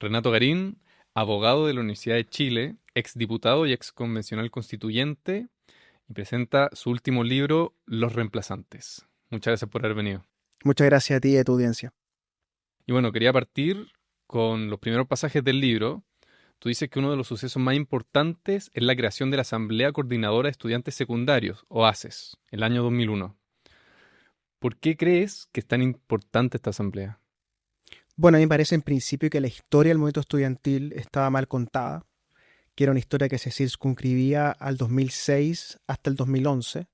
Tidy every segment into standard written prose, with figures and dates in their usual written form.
Renato Garín, abogado de la Universidad de Chile, exdiputado y exconvencional constituyente, y presenta su último libro, Los Reemplazantes. Muchas gracias por haber venido. Muchas gracias a ti y a tu audiencia. Y bueno, quería partir con los primeros pasajes del libro. Tú dices que uno de los sucesos más importantes es la creación de la Asamblea Coordinadora de Estudiantes Secundarios, o ACES, el año 2001. ¿Por qué crees que es tan importante esta asamblea? Bueno, a mí me parece en principio que la historia del movimiento estudiantil estaba mal contada, que era una historia que se circunscribía al 2006 hasta el 2011.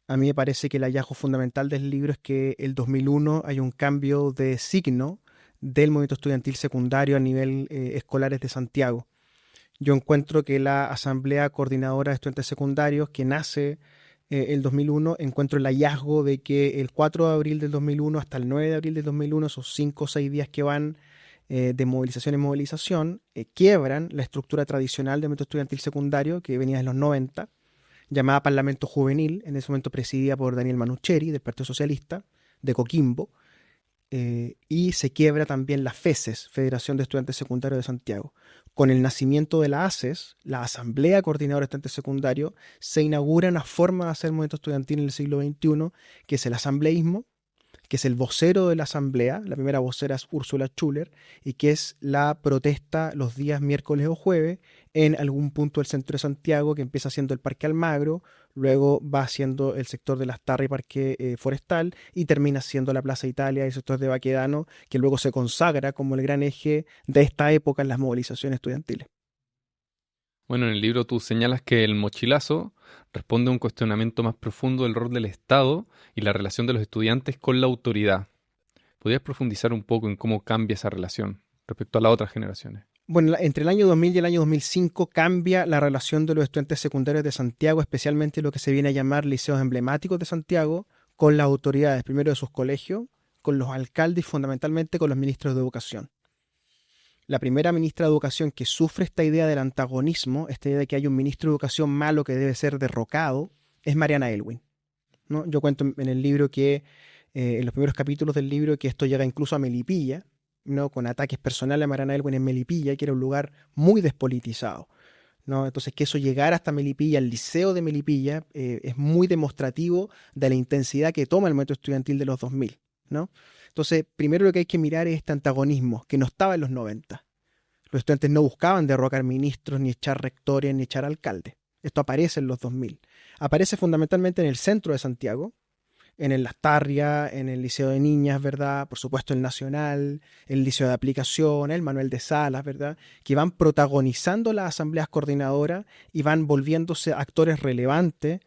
A mí me parece que el hallazgo fundamental del libro es que el 2001 hay un cambio de signo del movimiento estudiantil secundario a nivel escolares de Santiago. Yo encuentro que la Asamblea Coordinadora de Estudiantes Secundarios, que nace el 2001, encuentro el hallazgo de que el 4 de abril del 2001 hasta el 9 de abril del 2001, esos 5 o 6 días que van de movilización en movilización, quiebran la estructura tradicional del movimiento estudiantil secundario que venía de los 90, llamada Parlamento Juvenil, en ese momento presidida por Daniel Manucheri, del Partido Socialista, de Coquimbo, y se quiebra también la FESES, Federación de Estudiantes Secundarios de Santiago. Con el nacimiento de la ACES, la Asamblea Coordinadora de Estudiantes Secundarios, se inaugura una forma de hacer movimiento estudiantil en el siglo XXI, que es el asambleísmo, que es el vocero de la asamblea, la primera vocera es Úrsula Schuller, y que es la protesta los días miércoles o jueves en algún punto del centro de Santiago, que empieza siendo el Parque Almagro, luego va siendo el sector de Las Tarras y Parque Forestal, y termina siendo la Plaza Italia y el sector de Baquedano, que luego se consagra como el gran eje de esta época en las movilizaciones estudiantiles. Bueno, en el libro tú señalas que el mochilazo responde a un cuestionamiento más profundo del rol del Estado y la relación de los estudiantes con la autoridad. ¿Podrías profundizar un poco en cómo cambia esa relación respecto a las otras generaciones? Bueno, entre el año 2000 y el año 2005 cambia la relación de los estudiantes secundarios de Santiago, especialmente lo que se viene a llamar liceos emblemáticos de Santiago, con las autoridades, primero de sus colegios, con los alcaldes y fundamentalmente con los ministros de educación. La primera ministra de Educación que sufre esta idea del antagonismo, esta idea de que hay un ministro de Educación malo que debe ser derrocado, es Mariana Elwin, ¿no? Yo cuento en el libro que, en los primeros capítulos del libro, que esto llega incluso a Melipilla, ¿no? Con ataques personales a Mariana Elwin en Melipilla, que era un lugar muy despolitizado, ¿no? Entonces, que eso llegara hasta Melipilla, el liceo de Melipilla, es muy demostrativo de la intensidad que toma el movimiento estudiantil de los 2000, ¿no? Entonces, primero lo que hay que mirar es este antagonismo que no estaba en los 90. Los estudiantes no buscaban derrocar ministros, ni echar rectores, ni echar alcaldes. Esto aparece en los 2000. Aparece fundamentalmente en el centro de Santiago, en el Las Tarrias, en el Liceo de Niñas, ¿verdad? Por supuesto el Nacional, el Liceo de Aplicación, el Manuel de Salas, ¿verdad? Que van protagonizando las asambleas coordinadoras y van volviéndose actores relevantes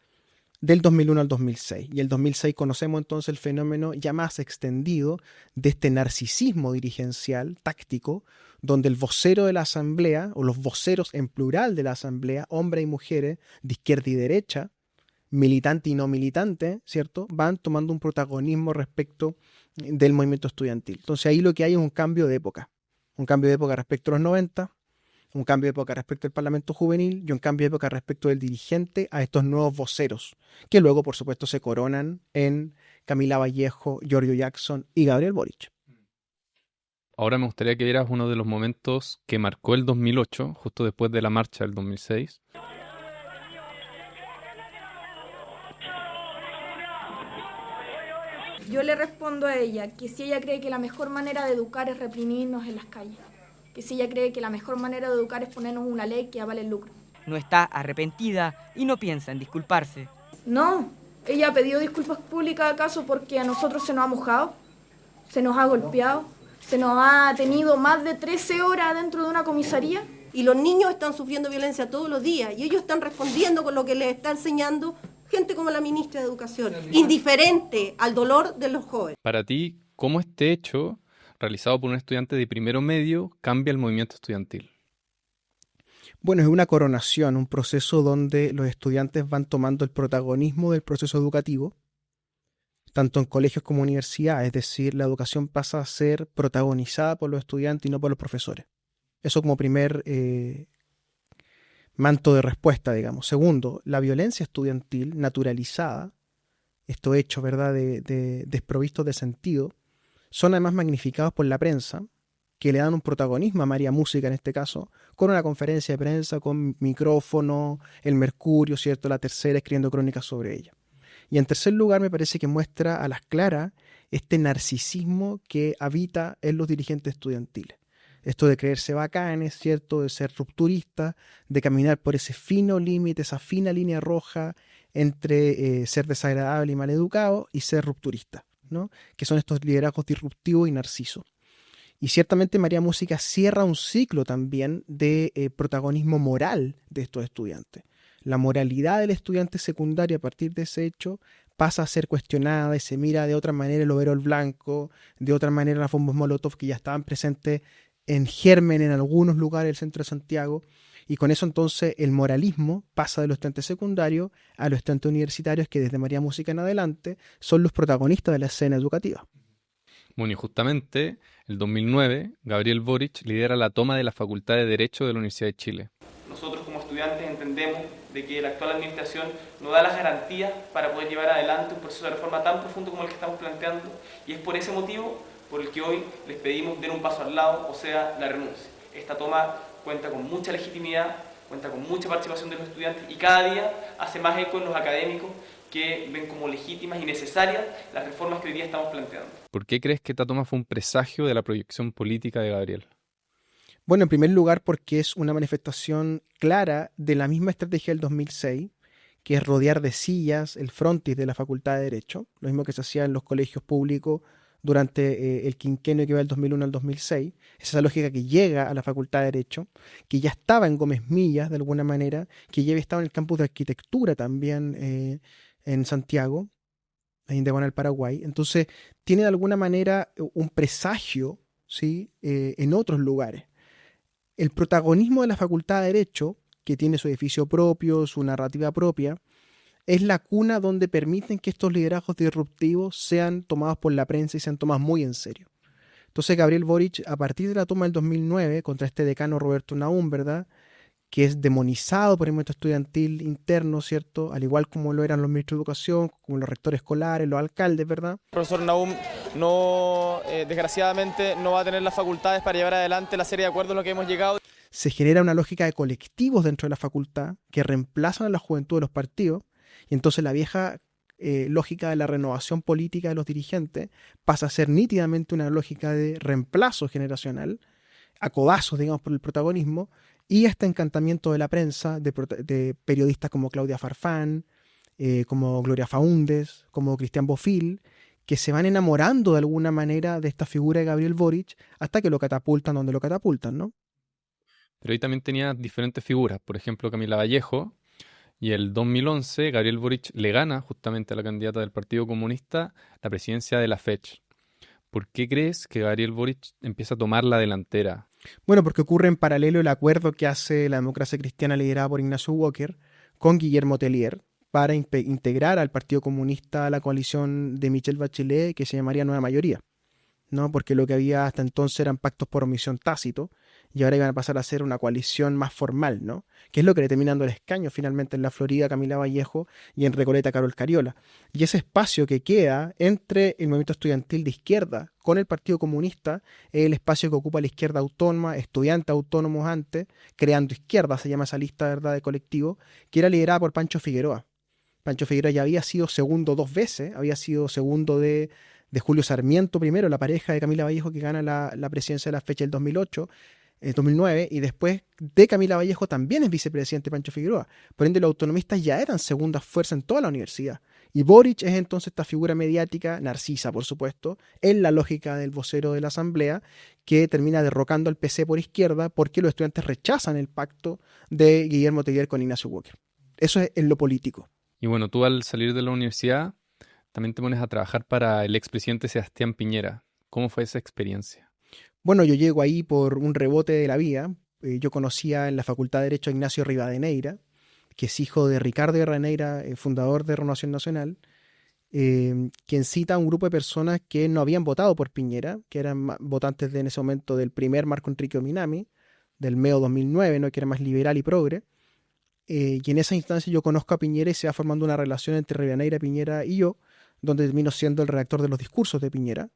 del 2001 al 2006. Y el 2006 conocemos entonces el fenómeno ya más extendido de este narcisismo dirigencial, táctico, donde el vocero de la asamblea, o los voceros en plural de la asamblea, hombres y mujeres, de izquierda y derecha, militante y no militante, ¿cierto? Van tomando un protagonismo respecto del movimiento estudiantil. Entonces ahí lo que hay es un cambio de época respecto a los 90, un cambio de época respecto al Parlamento Juvenil y un cambio de época respecto del dirigente a estos nuevos voceros, que luego, por supuesto, se coronan en Camila Vallejo, Giorgio Jackson y Gabriel Boric. Ahora me gustaría que vieras uno de los momentos que marcó el 2008, justo después de la marcha del 2006. Yo le respondo a ella que si ella cree que la mejor manera de educar es reprimirnos en las calles, que si ella cree que la mejor manera de educar es ponernos una ley que avale el lucro. No está arrepentida y no piensa en disculparse. No, ella ha pedido disculpas públicas acaso porque a nosotros se nos ha mojado, se nos ha golpeado, se nos ha tenido más de 13 horas dentro de una comisaría. Y los niños están sufriendo violencia todos los días y ellos están respondiendo con lo que les está enseñando gente como la ministra de Educación, indiferente al dolor de los jóvenes. Para ti, ¿cómo este hecho, realizado por un estudiante de primero medio, cambia el movimiento estudiantil? Bueno, es una coronación, un proceso donde los estudiantes van tomando el protagonismo del proceso educativo, tanto en colegios como universidades, es decir, la educación pasa a ser protagonizada por los estudiantes y no por los profesores. Eso como primer manto de respuesta, digamos. Segundo, la violencia estudiantil naturalizada, estos hechos, ¿verdad?, de desprovistos de sentido, son además magnificados por la prensa, que le dan un protagonismo a María Música en este caso, con una conferencia de prensa, con micrófono, el Mercurio, ¿cierto? La Tercera escribiendo crónicas sobre ella. Y en tercer lugar me parece que muestra a las claras este narcisismo que habita en los dirigentes estudiantiles. Esto de creerse bacanes, ¿cierto? De ser rupturistas, de caminar por ese fino límite, esa fina línea roja entre ser desagradable y maleducado y ser rupturista, ¿no? Que son estos liderazgos disruptivos y narcisos. Y ciertamente María Música cierra un ciclo también de protagonismo moral de estos estudiantes. La moralidad del estudiante secundario a partir de ese hecho pasa a ser cuestionada y se mira de otra manera el overol blanco, de otra manera las bombas Molotov que ya estaban presentes en germen en algunos lugares del centro de Santiago, y con eso entonces el moralismo pasa de los estudiantes secundarios a los estudiantes universitarios que desde María Música en adelante son los protagonistas de la escena educativa. Bueno, y justamente el 2009, Gabriel Boric lidera la toma de la Facultad de Derecho de la Universidad de Chile. Nosotros como estudiantes entendemos de que la actual administración no da las garantías para poder llevar adelante un proceso de reforma tan profundo como el que estamos planteando, y es por ese motivo por el que hoy les pedimos den un paso al lado, o sea, la renuncia. Esta toma cuenta con mucha legitimidad, cuenta con mucha participación de los estudiantes y cada día hace más eco en los académicos que ven como legítimas y necesarias las reformas que hoy día estamos planteando. ¿Por qué crees que esta toma fue un presagio de la proyección política de Gabriel? Bueno, en primer lugar porque es una manifestación clara de la misma estrategia del 2006, que es rodear de sillas el frontis de la Facultad de Derecho, lo mismo que se hacía en los colegios públicos durante el quinquenio que va del 2001 al 2006, esa lógica que llega a la Facultad de Derecho, que ya estaba en Gómez Millas de alguna manera, que ya había estado en el campus de arquitectura también en Santiago, en Diagonal Paraguay. Entonces tiene de alguna manera un presagio, ¿sí? En otros lugares. El protagonismo de la Facultad de Derecho, que tiene su edificio propio, su narrativa propia, es la cuna donde permiten que estos liderazgos disruptivos sean tomados por la prensa y sean tomados muy en serio. Entonces Gabriel Boric, a partir de la toma del 2009, contra este decano Roberto Naum, ¿verdad?, que es demonizado por el movimiento estudiantil interno, ¿cierto?, al igual como lo eran los ministros de educación, como los rectores escolares, los alcaldes, ¿verdad? El profesor Naum desgraciadamente no va a tener las facultades para llevar adelante la serie de acuerdos a los que hemos llegado. Se genera una lógica de colectivos dentro de la facultad que reemplazan a la juventud de los partidos, y entonces la vieja lógica de la renovación política de los dirigentes pasa a ser nítidamente una lógica de reemplazo generacional, a codazos, digamos, por el protagonismo, y este encantamiento de la prensa, de periodistas como Claudia Farfán, como Gloria Faúndes, como Cristian Bofill, que se van enamorando de alguna manera de esta figura de Gabriel Boric hasta que lo catapultan donde lo catapultan, ¿no? Pero ahí también tenía diferentes figuras, por ejemplo Camila Vallejo, y el 2011 Gabriel Boric le gana justamente a la candidata del Partido Comunista la presidencia de la FECH. ¿Por qué crees que Gabriel Boric empieza a tomar la delantera? Bueno, porque ocurre en paralelo el acuerdo que hace la Democracia Cristiana liderada por Ignacio Walker con Guillermo Tellier para integrar al Partido Comunista a la coalición de Michelle Bachelet, que se llamaría Nueva Mayoría, ¿no? Porque lo que había hasta entonces eran pactos por omisión tácito, y ahora iban a pasar a ser una coalición más formal, ¿no? Que es lo que le termina dando el escaño finalmente en la Florida Camila Vallejo y en Recoleta Carol Cariola. Y ese espacio que queda entre el movimiento estudiantil de izquierda con el Partido Comunista es el espacio que ocupa la izquierda autónoma, estudiantes autónomos antes, creando izquierda, se llama esa lista, ¿verdad?, de colectivo, que era liderada por Pancho Figueroa. Pancho Figueroa ya había sido segundo 2 veces, había sido segundo de Julio Sarmiento primero, la pareja de Camila Vallejo que gana la presidencia de la fecha del 2009, y después de Camila Vallejo también es vicepresidente Pancho Figueroa. Por ende, los autonomistas ya eran segunda fuerza en toda la universidad. Y Boric es entonces esta figura mediática, narcisa por supuesto, en la lógica del vocero de la asamblea, que termina derrocando al PC por izquierda porque los estudiantes rechazan el pacto de Guillermo Tellier con Ignacio Walker. Eso es en lo político. Y bueno, tú al salir de la universidad también te pones a trabajar para el expresidente Sebastián Piñera. ¿Cómo fue esa experiencia? Bueno, yo llego ahí por un rebote de la vida. Yo conocía en la Facultad de Derecho a Ignacio Rivadeneira, que es hijo de Ricardo Rivadeneira, fundador de Renovación Nacional, quien cita a un grupo de personas que no habían votado por Piñera, que eran votantes en ese momento del primer Marco Enrique Ominami, del MEO 2009, ¿no?, que era más liberal y progre. Y en esa instancia yo conozco a Piñera y se va formando una relación entre Rivadeneira, Piñera y yo, donde termino siendo el redactor de los discursos de Piñera.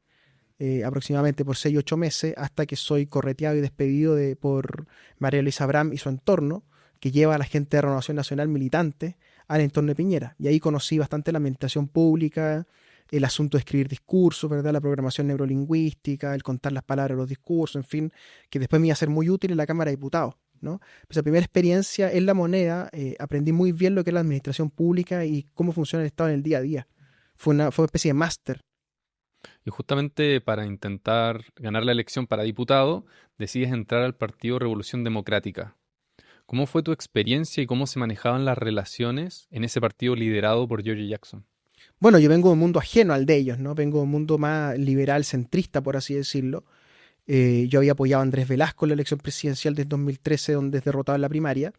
aproximadamente por 6 u 8 meses, hasta que soy correteado y despedido por María Luisa Abraham y su entorno, que lleva a la gente de Renovación Nacional militante al entorno de Piñera. Y ahí conocí bastante la administración pública, el asunto de escribir discursos, ¿verdad? La programación neurolingüística, el contar las palabras de los discursos, en fin, que después me iba a ser muy útil en la Cámara de Diputados, ¿no? Esa primera experiencia en La Moneda, aprendí muy bien lo que es la administración pública y cómo funciona el Estado en el día a día. Fue una especie de máster. Y justamente para intentar ganar la elección para diputado, decides entrar al Partido Revolución Democrática. ¿Cómo fue tu experiencia y cómo se manejaban las relaciones en ese partido liderado por George Jackson? Bueno, yo vengo de un mundo ajeno al de ellos, ¿no? Vengo de un mundo más liberal, centrista, por así decirlo. Yo había apoyado a Andrés Velasco en la elección presidencial del 2013, donde es derrotado en la primaria,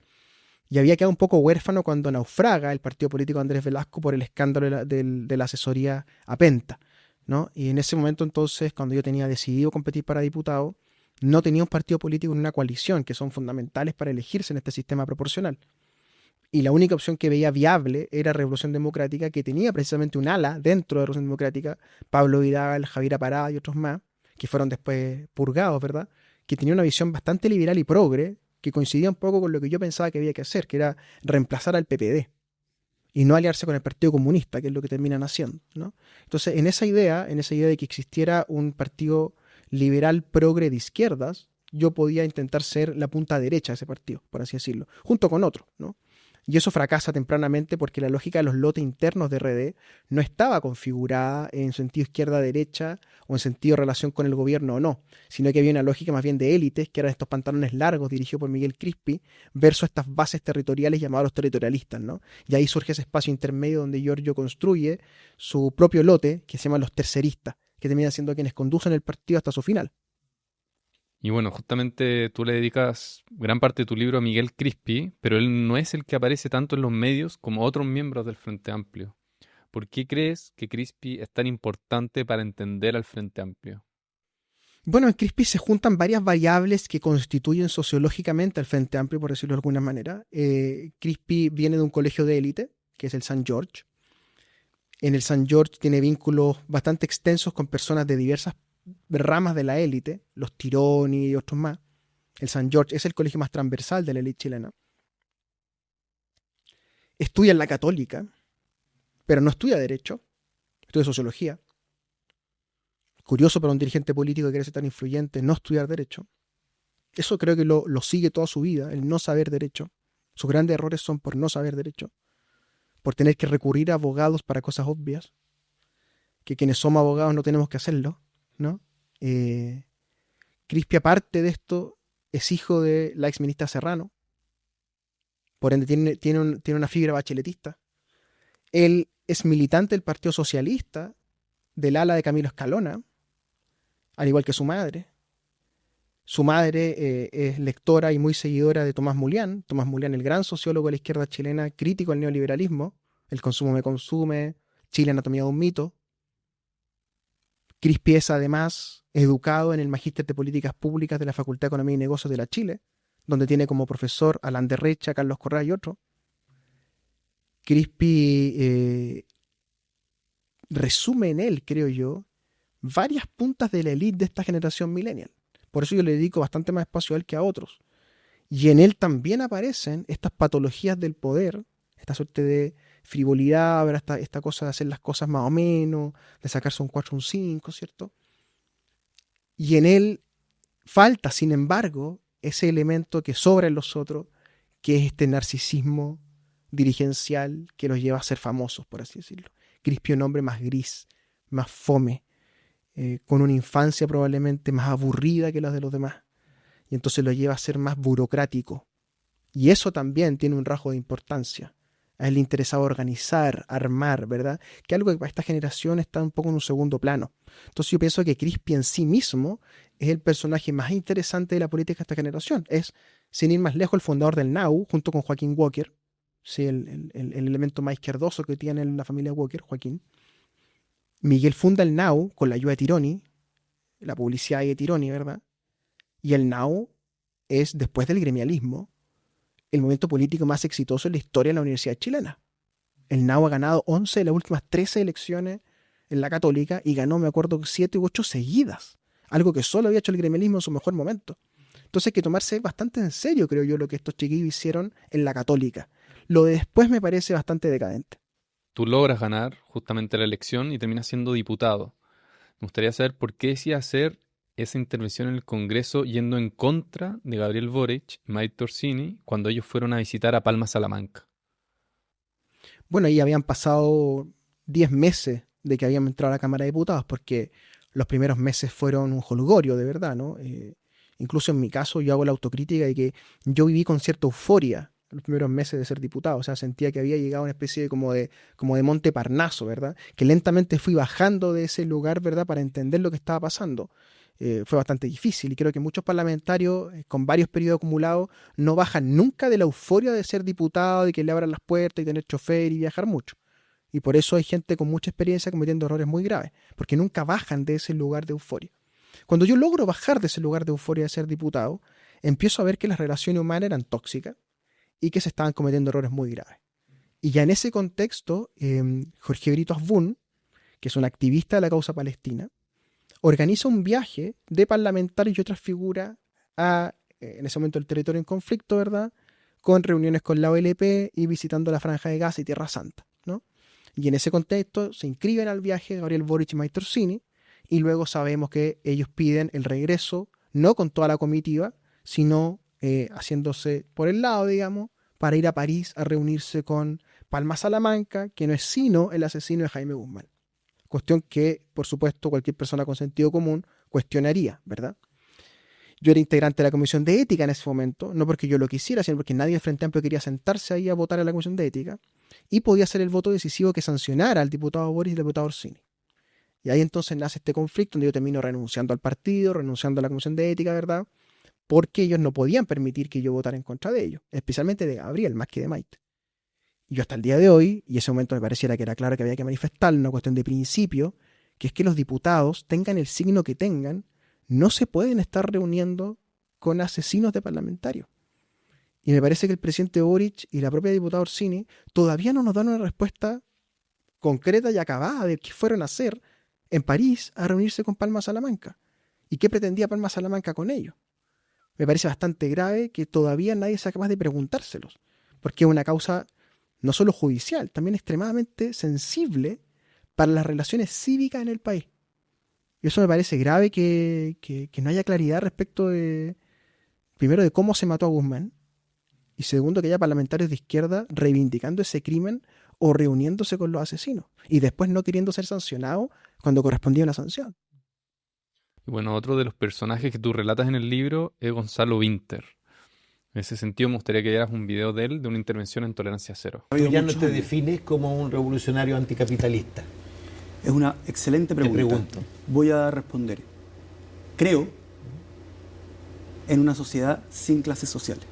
y había quedado un poco huérfano cuando naufraga el partido político de Andrés Velasco por el escándalo de la asesoría a Penta, ¿no? Y en ese momento entonces, cuando yo tenía decidido competir para diputado, no tenía un partido político en una coalición, que son fundamentales para elegirse en este sistema proporcional. Y la única opción que veía viable era Revolución Democrática, que tenía precisamente un ala dentro de Revolución Democrática, Pablo Vidal, Javier Parada y otros más, que fueron después purgados, ¿verdad? Que tenía una visión bastante liberal y progre, que coincidía un poco con lo que yo pensaba que había que hacer, que era reemplazar al PPD y no aliarse con el Partido Comunista, que es lo que terminan haciendo, ¿no? Entonces, en esa idea de que existiera un partido liberal progre de izquierdas, yo podía intentar ser la punta derecha de ese partido, por así decirlo, junto con otro, ¿no? Y eso fracasa tempranamente porque la lógica de los lotes internos de RD no estaba configurada en sentido izquierda-derecha o en sentido relación con el gobierno o no, sino que había una lógica más bien de élites, que eran estos pantalones largos dirigidos por Miguel Crispi, versus estas bases territoriales llamadas los territorialistas, ¿no? Y ahí surge ese espacio intermedio donde Giorgio construye su propio lote, que se llama los terceristas, que terminan siendo quienes conducen el partido hasta su final. Y bueno, justamente tú le dedicas gran parte de tu libro a Miguel Crispi, pero él no es el que aparece tanto en los medios como otros miembros del Frente Amplio. ¿Por qué crees que Crispi es tan importante para entender al Frente Amplio? Bueno, en Crispi se juntan varias variables que constituyen sociológicamente al Frente Amplio, por decirlo de alguna manera. Crispi viene de un colegio de élite, que es el St. George. En el St. George tiene vínculos bastante extensos con personas de diversas ramas de la élite, los Tironi y otros más. El St. George es el colegio más transversal de la élite chilena. Estudia en la Católica, pero no estudia Derecho, estudia Sociología. Curioso para un dirigente político que quiere ser tan influyente no estudiar Derecho. Eso creo que lo sigue toda su vida, el no saber Derecho. Sus grandes errores son por no saber Derecho, por tener que recurrir a abogados para cosas obvias, que quienes somos abogados no tenemos que hacerlo, ¿no? Crispi, aparte de esto, es hijo de la exministra Serrano, por ende tiene una fibra bacheletista. Él es militante del Partido Socialista, del ala de Camilo Escalona, al igual que su madre. Su madre es lectora y muy seguidora de Tomás Mulián, el gran sociólogo de la izquierda chilena, crítico al neoliberalismo, El consumo me consume, Chile, anatomía de un mito. Crispi es además educado en el Magíster de Políticas Públicas de la Facultad de Economía y Negocios de la Chile, donde tiene como profesor a Alan Derrecha, Carlos Correa y otros. Crispi resume en él, creo yo, varias puntas de la élite de esta generación millennial. Por eso yo le dedico bastante más espacio a él que a otros. Y en él también aparecen estas patologías del poder, esta suerte de frivolidad, esta cosa de hacer las cosas más o menos, de sacarse un 4 o un 5, ¿cierto? Y en él falta, sin embargo, ese elemento que sobra en los otros, que es este narcisismo dirigencial que los lleva a ser famosos, por así decirlo. Crispi es un hombre más gris, más fome, con una infancia probablemente más aburrida que las de los demás, y entonces lo lleva a ser más burocrático. Y eso también tiene un rasgo de importancia. A él le interesaba organizar, armar, ¿verdad? Que algo que para esta generación está un poco en un segundo plano. Entonces yo pienso que Crispi en sí mismo es el personaje más interesante de la política de esta generación. Es, sin ir más lejos, el fundador del NAU, junto con Joaquín Walker, ¿sí? el elemento más izquierdoso que tiene la familia Walker, Joaquín. Miguel funda el NAU con la ayuda de Tironi, la publicidad de Tironi, ¿verdad? Y el NAU es, después del gremialismo, el movimiento político más exitoso en la historia de la universidad chilena. El NAU ha ganado 11 de las últimas 13 elecciones en la Católica y ganó, me acuerdo, 7 u 8 seguidas. Algo que solo había hecho el gremialismo en su mejor momento. Entonces hay que tomarse bastante en serio, creo yo, lo que estos chiquillos hicieron en la Católica. Lo de después me parece bastante decadente. Tú logras ganar justamente la elección y terminas siendo diputado. Me gustaría saber por qué decías hacer esa intervención en el Congreso yendo en contra de Gabriel Boric y Maite Orsini cuando ellos fueron a visitar a Palma Salamanca. Bueno, ahí habían pasado 10 meses de que habíamos entrado a la Cámara de Diputados, porque los primeros meses fueron un jolgorio, de verdad, ¿no? Incluso en mi caso, yo hago la autocrítica de que yo viví con cierta euforia los primeros meses de ser diputado. O sea, sentía que había llegado a una especie de como de Monte Parnaso, ¿verdad? Que lentamente fui bajando de ese lugar, ¿verdad? Para entender lo que estaba pasando. Fue bastante difícil y creo que muchos parlamentarios con varios periodos acumulados no bajan nunca de la euforia de ser diputado, de que le abran las puertas y tener chofer y viajar mucho. Y por eso hay gente con mucha experiencia cometiendo errores muy graves, porque nunca bajan de ese lugar de euforia. Cuando yo logro bajar de ese lugar de euforia de ser diputado, empiezo a ver que las relaciones humanas eran tóxicas y que se estaban cometiendo errores muy graves. Y ya en ese contexto, Jorge Brito Asbun, que es un activista de la causa palestina, organiza un viaje de parlamentarios y otras figuras en ese momento el territorio en conflicto, ¿verdad? Con reuniones con la OLP y visitando la Franja de Gaza y Tierra Santa, ¿no? Y en ese contexto se inscriben al viaje Gabriel Boric y Maite Orsini, y luego sabemos que ellos piden el regreso, no con toda la comitiva, sino haciéndose por el lado, digamos, para ir a París a reunirse con Palma Salamanca, que no es sino el asesino de Jaime Guzmán. Cuestión que, por supuesto, cualquier persona con sentido común cuestionaría, ¿verdad? Yo era integrante de la Comisión de Ética en ese momento, no porque yo lo quisiera, sino porque nadie del Frente Amplio quería sentarse ahí a votar en la Comisión de Ética, y podía ser el voto decisivo que sancionara al diputado Boris y al diputado Orsini. Y ahí entonces nace este conflicto donde yo termino renunciando al partido, renunciando a la Comisión de Ética, ¿verdad? Porque ellos no podían permitir que yo votara en contra de ellos, especialmente de Gabriel, más que de Maite. Y yo hasta el día de hoy, y ese momento me pareciera que era claro que había que manifestar una cuestión de principio, que es que los diputados, tengan el signo que tengan, no se pueden estar reuniendo con asesinos de parlamentarios. Y me parece que el presidente Boric y la propia diputada Orsini todavía no nos dan una respuesta concreta y acabada de qué fueron a hacer en París a reunirse con Palma Salamanca. ¿Y qué pretendía Palma Salamanca con ellos? Me parece bastante grave que todavía nadie sea capaz de preguntárselos, porque es una causa no solo judicial, también extremadamente sensible para las relaciones cívicas en el país. Y eso me parece grave que no haya claridad respecto de, primero, de cómo se mató a Guzmán, y segundo, que haya parlamentarios de izquierda reivindicando ese crimen o reuniéndose con los asesinos, y después no queriendo ser sancionados cuando correspondía una sanción. Y bueno, otro de los personajes que tú relatas en el libro es Gonzalo Winter. En ese sentido, me gustaría que dieras un video de él, de una intervención en Tolerancia Cero. Tú ya no te defines como un revolucionario anticapitalista. Es una excelente pregunta. Te pregunto. Voy a responder. Creo en una sociedad sin clases sociales.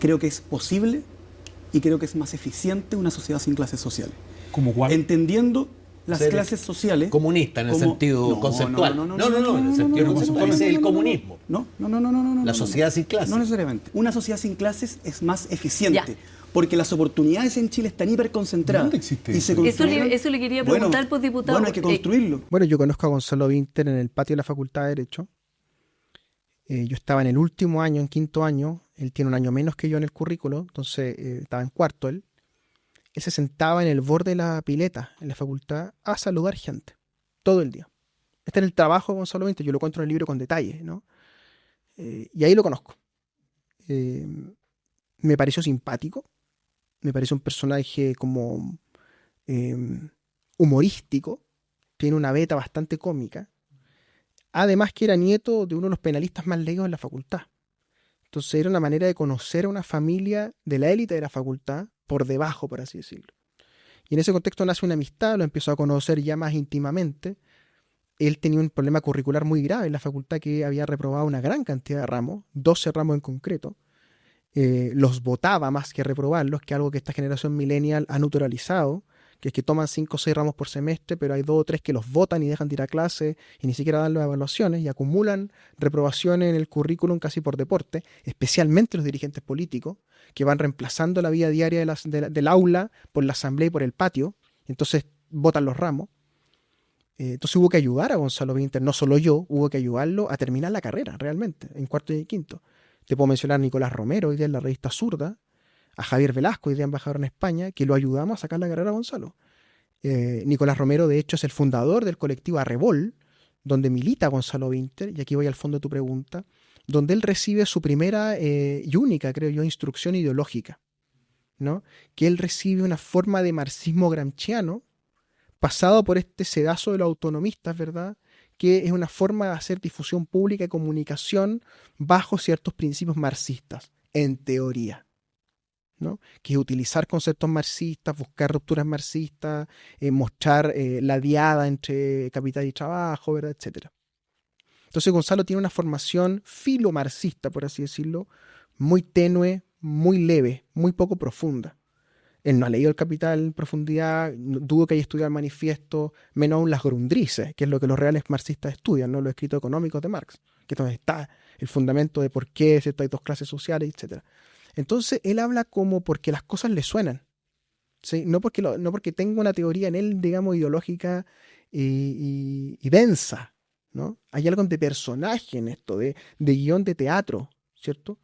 Creo que es posible y creo que es más eficiente una sociedad sin clases sociales. ¿Cómo cuál? Entendiendo las clases sociales... Comunista en el sentido conceptual. No, en el sentido conceptual es el comunismo. No. La sociedad sin clases. No necesariamente. Una sociedad sin clases es más eficiente. Porque las oportunidades en Chile están hiperconcentradas. ¿Dónde existe eso le quería preguntar, pues, diputado. Bueno, hay que construirlo. Bueno, yo conozco a Gonzalo Winter en el patio de la Facultad de Derecho. Yo estaba en el último año, en quinto año. Él tiene un año menos que yo en el currículo, entonces estaba en cuarto él. Él se sentaba en el borde de la pileta en la facultad a saludar gente, todo el día. Este es el trabajo de Gonzalo Winter, yo lo cuento en el libro con detalles, ¿no? Y ahí lo conozco. Me pareció simpático, me pareció un personaje como humorístico, tiene una beta bastante cómica. Además que era nieto de uno de los penalistas más leídos en la facultad. Entonces era una manera de conocer a una familia de la élite de la facultad por debajo, por así decirlo. Y en ese contexto nace una amistad, lo empezó a conocer ya más íntimamente. Él tenía un problema curricular muy grave en la facultad, que había reprobado una gran cantidad de ramos, 12 ramos en concreto. Los votaba más que reprobarlos, que es algo que esta generación millennial ha naturalizado, que es que toman 5 o 6 ramos por semestre, pero hay 2 o 3 que los votan y dejan de ir a clase y ni siquiera dan las evaluaciones y acumulan reprobaciones en el currículum casi por deporte, especialmente los dirigentes políticos, que van reemplazando la vida diaria del aula por la asamblea y por el patio, y entonces votan los ramos. Entonces hubo que ayudar a Gonzalo Vinter, no solo yo, hubo que ayudarlo a terminar la carrera, realmente, en cuarto y en quinto. Te puedo mencionar a Nicolás Romero, hoy día en la revista Zurda, a Javier Velasco, hoy día embajador en España, que lo ayudamos a sacar la carrera a Gonzalo. Nicolás Romero, de hecho, es el fundador del colectivo Arrebol, donde milita Gonzalo Vinter, y aquí voy al fondo de tu pregunta, donde él recibe su primera y única, creo yo, instrucción ideológica, ¿no? Que él recibe una forma de marxismo gramsciano pasado por este sedazo de los autonomistas, ¿verdad? Que es una forma de hacer difusión pública y comunicación bajo ciertos principios marxistas, en teoría, ¿no? Que es utilizar conceptos marxistas, buscar rupturas marxistas, mostrar la diada entre capital y trabajo, ¿verdad? Etcétera. Entonces Gonzalo tiene una formación filomarxista, por así decirlo, muy tenue, muy leve, muy poco profunda. Él no ha leído El Capital en profundidad, dudo que haya estudiado el Manifiesto, menos aún las Grundrisse, que es lo que los reales marxistas estudian, no los escritos económicos de Marx, que es donde está el fundamento de por qué, ¿cierto? Hay dos clases sociales, etc. Entonces él habla como porque las cosas le suenan, ¿sí? No porque tenga una teoría en él, digamos, ideológica y densa, ¿no? Hay algo de personaje en esto, de guión de teatro, ¿cierto?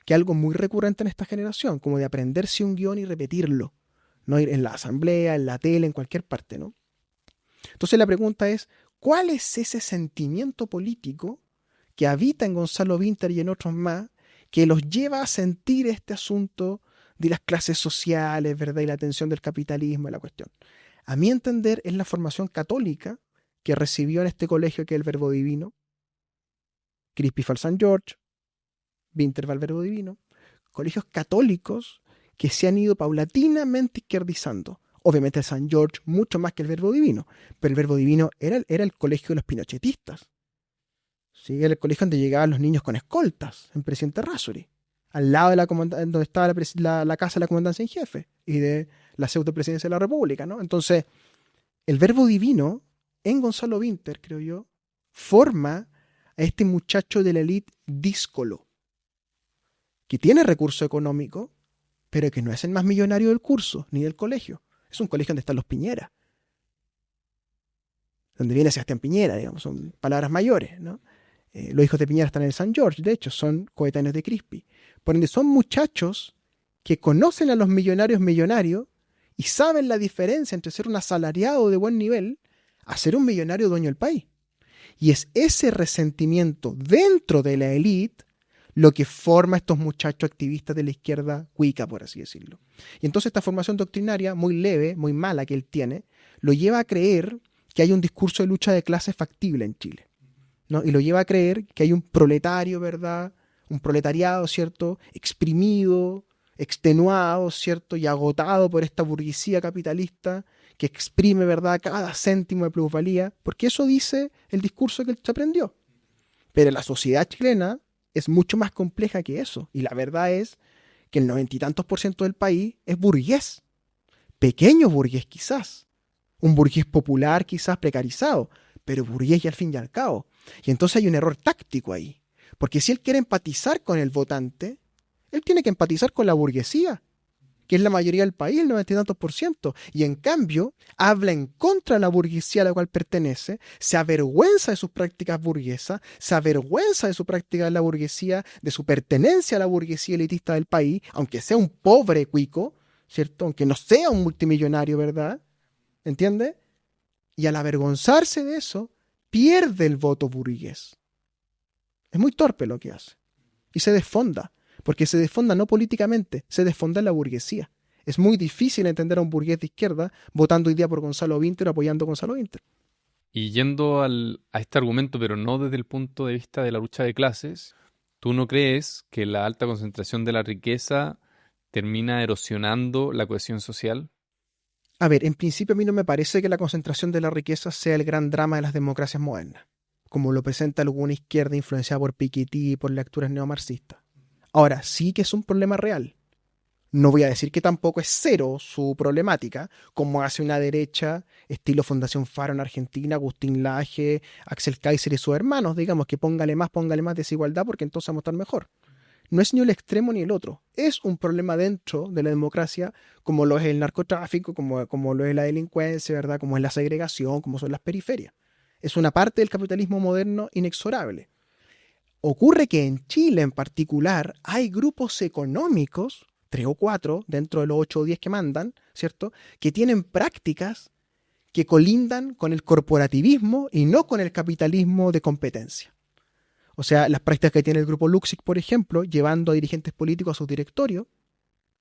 Que es algo muy recurrente en esta generación, como de aprenderse un guión y repetirlo, ¿no? En la asamblea, en la tele, en cualquier parte, ¿no? Entonces la pregunta es, ¿cuál es ese sentimiento político que habita en Gonzalo Vinter y en otros más, que los lleva a sentir este asunto de las clases sociales, ¿verdad? Y la tensión del capitalismo y la cuestión? A mi entender, es la formación católica que recibió en este colegio que es el Verbo Divino, Crispi fue al San George, Vinter va al Verbo Divino, colegios católicos que se han ido paulatinamente izquierdizando. Obviamente el San George mucho más que el Verbo Divino, pero el Verbo Divino era el colegio de los pinochetistas. ¿Sí? Era el colegio donde llegaban los niños con escoltas, en Presidente Errázuriz, al lado de donde estaba la casa de la comandancia en jefe y de la pseudopresidencia de la República, ¿no? Entonces, el Verbo Divino en Gonzalo Vinter, creo yo, forma a este muchacho de la élite díscolo, que tiene recurso económico, pero que no es el más millonario del curso, ni del colegio. Es un colegio donde están los Piñera, donde viene Sebastián Piñera, digamos, son palabras mayores, ¿no? Los hijos de Piñera están en el San George, de hecho, son coetáneos de Crispi. Por ende, son muchachos que conocen a los millonarios y saben la diferencia entre ser un asalariado de buen nivel a ser un millonario dueño del país. Y es ese resentimiento dentro de la élite lo que forma a estos muchachos activistas de la izquierda cuica, por así decirlo. Y entonces esta formación doctrinaria, muy leve, muy mala que él tiene, lo lleva a creer que hay un discurso de lucha de clases factible en Chile, ¿no? Y lo lleva a creer que hay un proletario, ¿verdad? Un proletariado, ¿cierto? Exprimido, extenuado, ¿cierto? Y agotado por esta burguesía capitalista que exprime, ¿verdad?, cada céntimo de plusvalía, porque eso dice el discurso que él se aprendió. Pero la sociedad chilena es mucho más compleja que eso. Y la verdad es que el 90 y tantos % del país es burgués. Pequeño burgués quizás. Un burgués popular quizás precarizado. Pero burgués y al fin y al cabo. Y entonces hay un error táctico ahí. Porque si él quiere empatizar con el votante, él tiene que empatizar con la burguesía, que es la mayoría del país, el 90 y tantos %. Y en cambio, habla en contra de la burguesía a la cual pertenece, se avergüenza de sus prácticas burguesas, se avergüenza de su práctica de la burguesía, de su pertenencia a la burguesía elitista del país, aunque sea un pobre cuico, ¿cierto? Aunque no sea un multimillonario, ¿verdad? ¿Entiende? Y al avergonzarse de eso, pierde el voto burgués. Es muy torpe lo que hace. Y se desfonda. Porque se desfonda no políticamente, se desfonda en la burguesía. Es muy difícil entender a un burgués de izquierda votando hoy día por Gonzalo Vinter o apoyando a Gonzalo Vinter. Y yendo a este argumento, pero no desde el punto de vista de la lucha de clases, ¿tú no crees que la alta concentración de la riqueza termina erosionando la cohesión social? A ver, en principio a mí no me parece que la concentración de la riqueza sea el gran drama de las democracias modernas, como lo presenta alguna izquierda influenciada por Piketty y por lecturas neomarxistas. Ahora, sí que es un problema real. No voy a decir que tampoco es cero su problemática, como hace una derecha, estilo Fundación Faro en Argentina, Agustín Laje, Axel Kaiser y sus hermanos, digamos, que póngale más desigualdad porque entonces vamos a estar mejor. no es ni el extremo ni el otro. Es un problema dentro de la democracia, como lo es el narcotráfico, como lo es la delincuencia, ¿verdad? Como es la segregación, como son las periferias. Es una parte del capitalismo moderno inexorable. Ocurre que en Chile en particular hay grupos económicos, 3 o 4, dentro de los 8 o 10 que mandan, ¿cierto?, que tienen prácticas que colindan con el corporativismo y no con el capitalismo de competencia. O sea, las prácticas que tiene el grupo Luxic, por ejemplo, llevando a dirigentes políticos a sus directorios,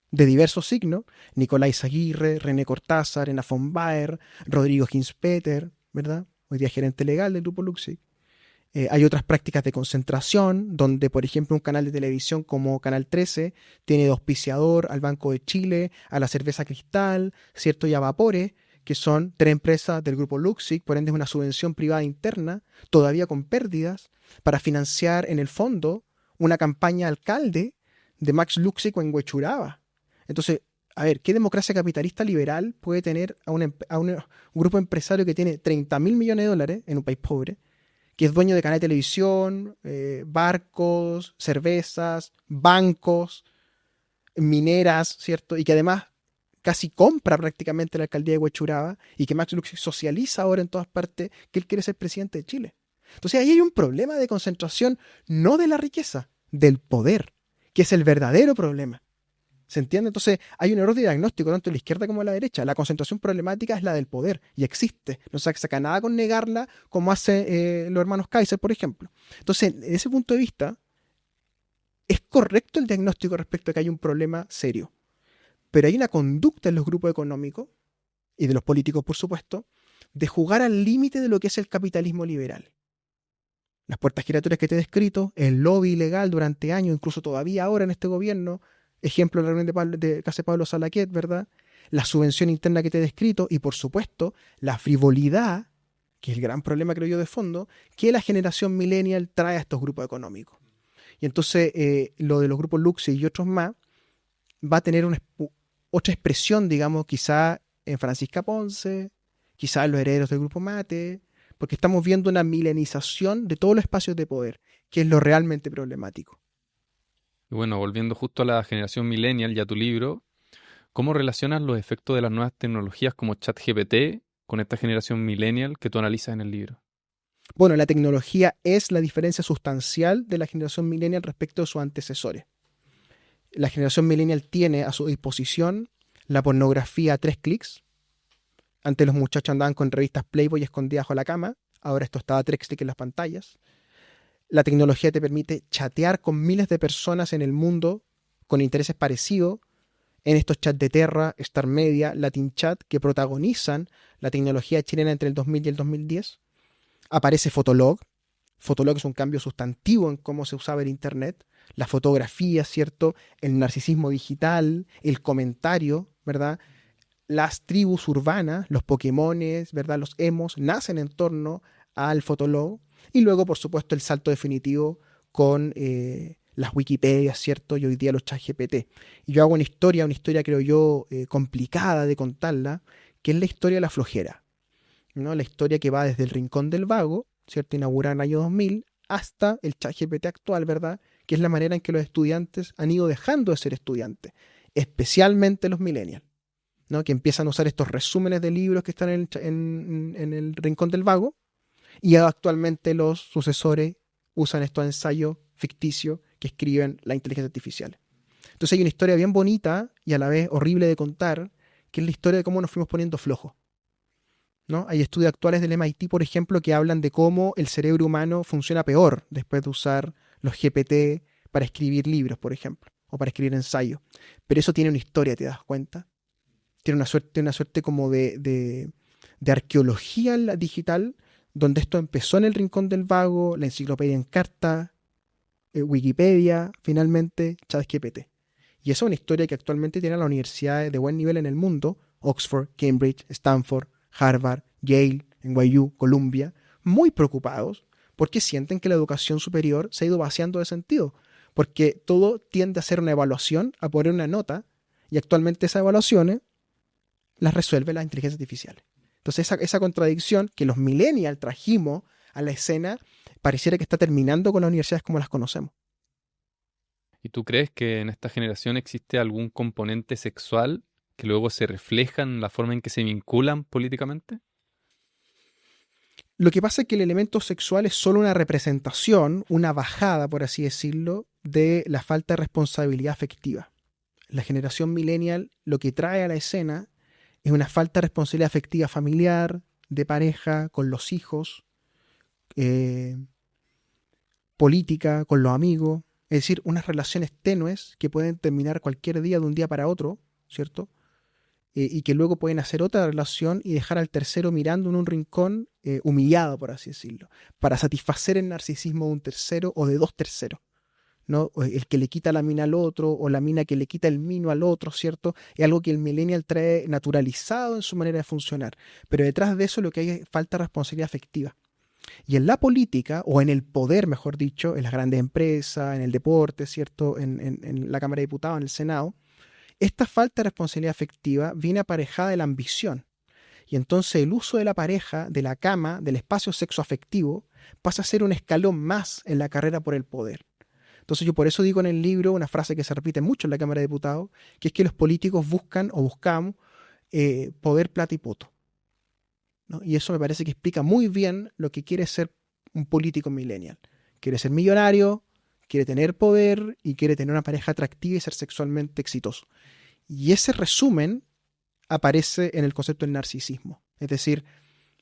de diversos signos, Nicolás Aguirre, René Cortázar, Ena von Baer, Rodrigo Hinspeter, ¿verdad? Hoy día gerente legal del grupo Luxic. Hay otras prácticas de concentración, donde, por ejemplo, un canal de televisión como Canal 13 tiene de auspiciador al Banco de Chile, a la cerveza Cristal, ¿cierto? Y a Vapore, que son 3 empresas del grupo Luxic, por ende es una subvención privada interna, todavía con pérdidas, para financiar en el fondo una campaña alcalde de Max Luxic en Huechuraba. Entonces, a ver, ¿qué democracia capitalista liberal puede tener a un grupo empresario que tiene 30.000 millones de dólares en un país pobre, que es dueño de canales de televisión, barcos, cervezas, bancos, mineras, ¿cierto? Y que además casi compra prácticamente la alcaldía de Huechuraba y que Max Luxic socializa ahora en todas partes que él quiere ser presidente de Chile. Entonces ahí hay un problema de concentración, no de la riqueza, del poder, que es el verdadero problema. ¿Se entiende? Entonces hay un error de diagnóstico tanto en la izquierda como en la derecha. La concentración problemática es la del poder y existe. No se saca nada con negarla como hacen los hermanos Kaiser, por ejemplo. Entonces, desde ese punto de vista, es correcto el diagnóstico respecto a que hay un problema serio. Pero hay una conducta en los grupos económicos y de los políticos, por supuesto, de jugar al límite de lo que es el capitalismo liberal. Las puertas giratorias que te he descrito, el lobby ilegal durante años, incluso todavía ahora en este gobierno, ejemplo de la reunión de Casa de Pablo Salaquet, ¿verdad? La subvención interna que te he descrito y, por supuesto, la frivolidad, que es el gran problema, creo yo, de fondo, que la generación millennial trae a estos grupos económicos. Y entonces, lo de los grupos Luxi y otros más va a tener otra expresión, digamos, quizá en Francisca Ponce, quizá en los herederos del grupo Mate, porque estamos viendo una milenización de todos los espacios de poder, que es lo realmente problemático. Y bueno, volviendo justo a la generación millennial y a tu libro, ¿cómo relacionas los efectos de las nuevas tecnologías como ChatGPT con esta generación millennial que tú analizas en el libro? Bueno, la tecnología es la diferencia sustancial de la generación millennial respecto a sus antecesores. La generación millennial tiene a su disposición la pornografía a 3 clics. Antes los muchachos andaban con revistas Playboy escondidas bajo la cama, ahora esto está a 3 clics en las pantallas. La tecnología te permite chatear con miles de personas en el mundo con intereses parecidos en estos chats de Terra, Star Media, Latin Chat, que protagonizan la tecnología chilena entre el 2000 y el 2010. Aparece Fotolog. Fotolog es un cambio sustantivo en cómo se usaba el Internet. La fotografía, ¿cierto? El narcisismo digital, el comentario, ¿verdad? Las tribus urbanas, los Pokémones, ¿verdad? Los emos, nacen en torno al Fotolog. Y luego, por supuesto, el salto definitivo con las Wikipedias, ¿cierto? Y hoy día los ChatGPT. Y yo hago una historia creo yo, complicada de contarla, que es la historia de la flojera, ¿no? La historia que va desde el Rincón del Vago, ¿cierto? Inaugurada en el año 2000, hasta el ChatGPT actual, ¿verdad? Que es la manera en que los estudiantes han ido dejando de ser estudiantes, especialmente los millennials, ¿no? Que empiezan a usar estos resúmenes de libros que están en el Rincón del Vago, y actualmente los sucesores usan estos ensayos ficticios que escriben la inteligencia artificial. Entonces hay una historia bien bonita y a la vez horrible de contar, que es la historia de cómo nos fuimos poniendo flojos, ¿no? Hay estudios actuales del MIT, por ejemplo, que hablan de cómo el cerebro humano funciona peor después de usar los GPT para escribir libros, por ejemplo, o para escribir ensayos. Pero eso tiene una historia, ¿te das cuenta? Tiene una suerte como de arqueología digital, donde esto empezó en el Rincón del Vago, la enciclopedia en carta, Wikipedia, finalmente ChatGPT. Y esa es una historia que actualmente tienen las universidades de buen nivel en el mundo, Oxford, Cambridge, Stanford, Harvard, Yale, NYU, Columbia, muy preocupados porque sienten que la educación superior se ha ido vaciando de sentido, porque todo tiende a ser una evaluación, a poner una nota, y actualmente esas evaluaciones las resuelve la inteligencia artificial. Entonces esa contradicción que los millennials trajimos a la escena pareciera que está terminando con las universidades como las conocemos. ¿Y tú crees que en esta generación existe algún componente sexual que luego se refleja en la forma en que se vinculan políticamente? Lo que pasa es que el elemento sexual es solo una representación, una bajada, por así decirlo, de la falta de responsabilidad afectiva. La generación millennial lo que trae a la escena es una falta de responsabilidad afectiva familiar, de pareja, con los hijos, política, con los amigos, es decir, unas relaciones tenues que pueden terminar cualquier día de un día para otro, ¿cierto? Y que luego pueden hacer otra relación y dejar al tercero mirando en un rincón, humillado, por así decirlo, para satisfacer el narcisismo de un tercero o de dos terceros, ¿no? El que le quita la mina al otro o la mina que le quita el mino al otro, ¿cierto? Es algo que el millennial trae naturalizado en su manera de funcionar. Pero detrás de eso lo que hay es falta de responsabilidad afectiva. Y en la política, o en el poder, mejor dicho, en las grandes empresas, en el deporte, ¿cierto? En la Cámara de Diputados, en el Senado, esta falta de responsabilidad afectiva viene aparejada de la ambición. Y entonces el uso de la pareja, de la cama, del espacio sexoafectivo, pasa a ser un escalón más en la carrera por el poder. Entonces yo por eso digo en el libro una frase que se repite mucho en la Cámara de Diputados, que es que los políticos buscan o buscamos poder, plata y poto, ¿no? Y eso me parece que explica muy bien lo que quiere ser un político millennial. Quiere ser millonario, quiere tener poder y quiere tener una pareja atractiva y ser sexualmente exitoso. Y ese resumen aparece en el concepto del narcisismo. Es decir,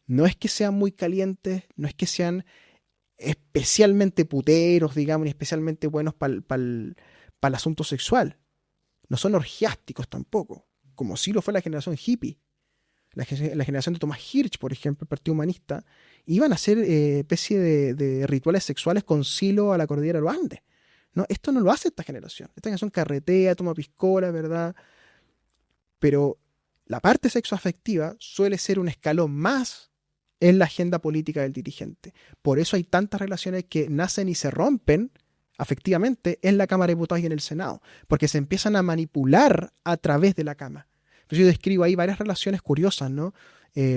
no es que sean muy calientes, no es que sean especialmente puteros, digamos, ni especialmente buenos para el asunto sexual. No son orgiásticos tampoco, como sí lo fue la generación hippie. La generación de Thomas Hirsch, por ejemplo, el Partido Humanista, iban a hacer especie de rituales sexuales con silo a la cordillera de los Andes. ¿No? Esto no lo hace esta generación. Esta generación carretea, toma piscola, ¿verdad? Pero la parte sexoafectiva suele ser un escalón más en la agenda política del dirigente. Por eso hay tantas relaciones que nacen y se rompen afectivamente en la Cámara de Diputados y en el Senado, porque se empiezan a manipular a través de la cama. Entonces yo describo ahí varias relaciones curiosas, ¿no?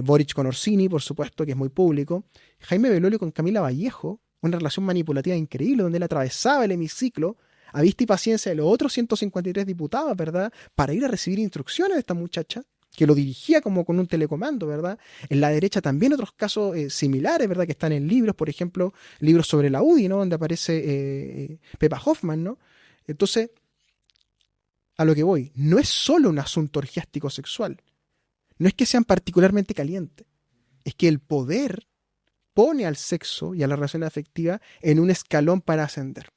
Boric con Orsini, por supuesto, que es muy público. Jaime Belolio con Camila Vallejo, una relación manipulativa increíble, donde él atravesaba el hemiciclo a vista y paciencia de los otros 153 diputados, ¿verdad? Para ir a recibir instrucciones de esta muchacha, que lo dirigía como con un telecomando, ¿verdad? En la derecha también otros casos similares, ¿verdad? Que están en libros, por ejemplo, libros sobre la UDI, ¿no? Donde aparece Pepa Hoffman, ¿no? Entonces, a lo que voy, no es solo un asunto orgiástico sexual. No es que sean particularmente calientes. Es que el poder pone al sexo y a la relación afectiva en un escalón para ascender.